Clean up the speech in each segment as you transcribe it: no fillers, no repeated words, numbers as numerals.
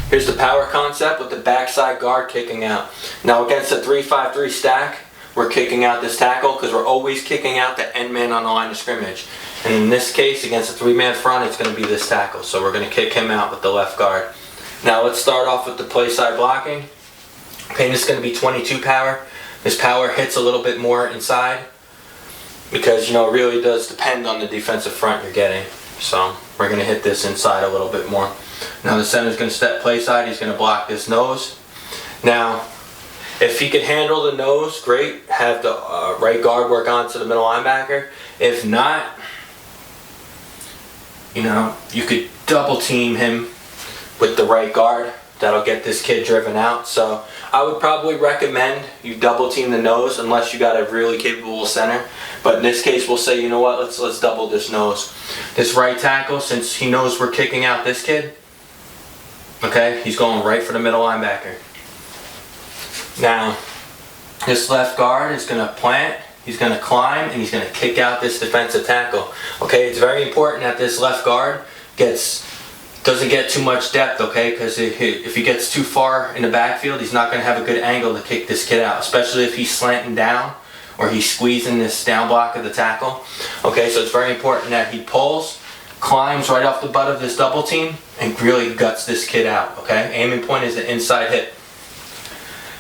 Here's the power concept with the backside guard kicking out. Now against a 3-5-3 stack, we're kicking out this tackle because we're always kicking out the end man on the line of scrimmage. And in this case, against a 3-man front, it's going to be this tackle. So we're going to kick him out with the left guard. Now let's start off with the play side blocking. Okay, this is going to be 22 power. This power hits a little bit more inside because, it really does depend on the defensive front you're getting. So we're going to hit this inside a little bit more. Now the center's going to step play side. He's going to block this nose. Now, if he can handle the nose, great. Have the right guard work on to the middle linebacker. If not, you could double team him with the right guard. That'll get this kid driven out. So I would probably recommend you double team the nose unless you got a really capable center. But in this case, we'll say, you know what, let's double this nose. This right tackle, since he knows we're kicking out this kid, okay, he's going right for the middle linebacker. Now, this left guard is going to plant, he's going to climb, and he's going to kick out this defensive tackle. Okay, it's very important that this left guard doesn't get too much depth, okay, because if he gets too far in the backfield, he's not going to have a good angle to kick this kid out, especially if he's slanting down or he's squeezing this down block of the tackle. Okay, so it's very important that he pulls, climbs right off the butt of this double team, and really guts this kid out, okay? Aiming point is the inside hit.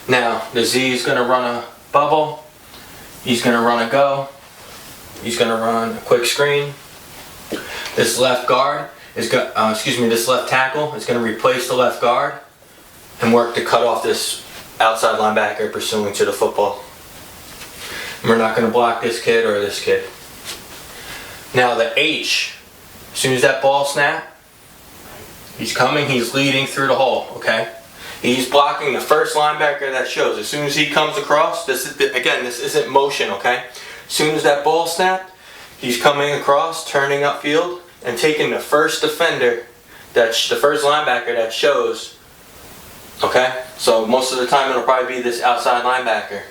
Now, the Z is going to run a bubble, he's going to run a go, he's going to run a quick screen. This left guard is this left tackle is going to replace the left guard and work to cut off this outside linebacker pursuing to the football. And we're not going to block this kid or this kid. Now the H, as soon as that ball snap, he's coming, he's leading through the hole, okay? He's blocking the first linebacker that shows. As soon as he comes across, this isn't motion, okay? As soon as that ball snapped, he's coming across, turning upfield, and taking the first defender, the first linebacker that shows, okay? So most of the time it'll probably be this outside linebacker,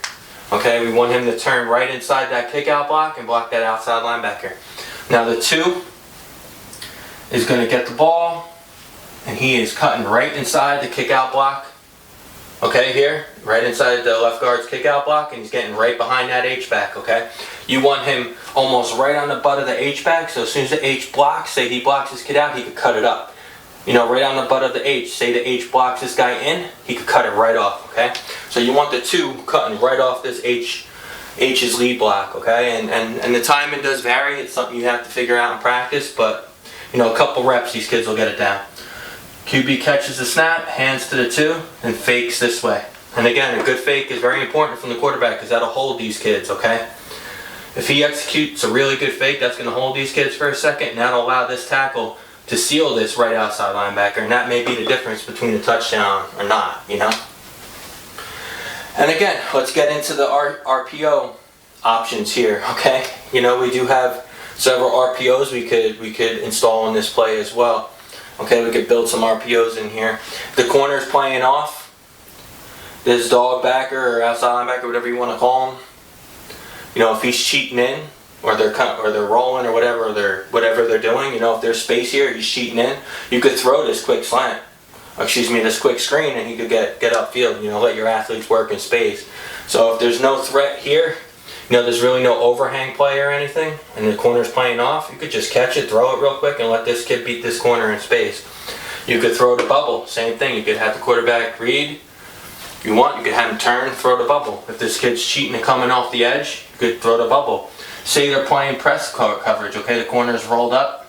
okay? We want him to turn right inside that kick out block and block that outside linebacker. Now the 2 is going to get the ball, and he is cutting right inside the kick out block, okay, here, right inside the left guard's kick out block, and he's getting right behind that H-back, okay? You want him almost right on the butt of the H-back, so as soon as the H blocks, say he blocks this kid out, he could cut it up. Right on the butt of the H. Say the H blocks this guy in, he could cut it right off, okay? So you want the 2 cutting right off this H's lead block, okay? And the timing does vary. It's something you have to figure out in practice, but, a couple reps, these kids will get it down. QB catches the snap, hands to the 2, and fakes this way. And again, a good fake is very important from the quarterback because that'll hold these kids, okay? If he executes a really good fake, that's going to hold these kids for a second, and that'll allow this tackle to seal this right outside linebacker, and that may be the difference between a touchdown or not, And again, let's get into the RPO options here, okay? We do have several RPOs we could install in this play as well. Okay, we could build some RPOs in here. The corner's playing off. This dog backer or outside linebacker, whatever you want to call him. If he's cheating in, or they're rolling, or whatever they're doing. If there's space here, he's cheating in. You could throw this quick slant, this quick screen, and he could get upfield. Let your athletes work in space. So if there's no threat here, there's really no overhang play or anything, and the corner's playing off, you could just catch it, throw it real quick, and let this kid beat this corner in space. You could throw the bubble, same thing. You could have the quarterback read. If you want, you could have him turn, throw the bubble. If this kid's cheating and coming off the edge, you could throw the bubble. Say they're playing press coverage, okay, the corner's rolled up.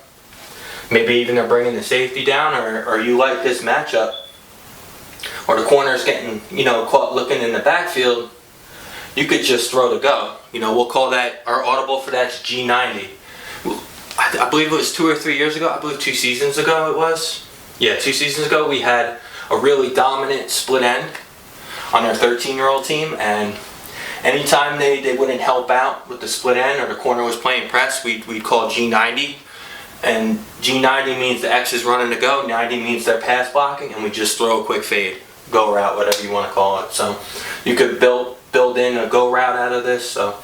Maybe even they're bringing the safety down, or you like this matchup, or the corner's getting, caught looking in the backfield. You could just throw the go. We'll call that, our audible for that's G90. I believe it was 2 or 3 years ago. I believe 2 seasons ago it was. Yeah, 2 seasons ago we had a really dominant split end on our 13-year-old team, and anytime they wouldn't help out with the split end or the corner was playing press, we'd call G90. And G90 means the X is running to go, 90 means they're pass blocking, and we just throw a quick fade, go route, whatever you want to call it. So you could build in a go route out of this, so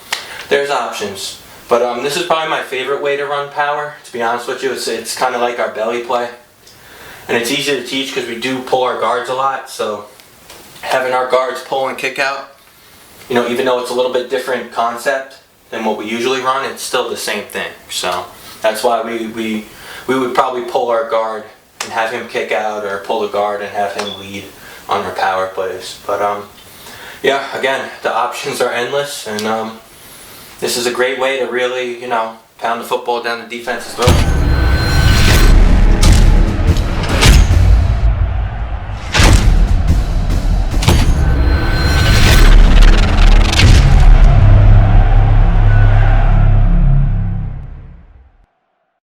there's options. But this is probably my favorite way to run power, to be honest with you. It's kind of like our belly play. And it's easy to teach because we do pull our guards a lot. So having our guards pull and kick out, even though it's a little bit different concept than what we usually run, it's still the same thing. So that's why we would probably pull our guard and have him kick out, or pull the guard and have him lead on our power plays. But yeah, again, the options are endless, and this is a great way to really, pound the football down the defense's throat.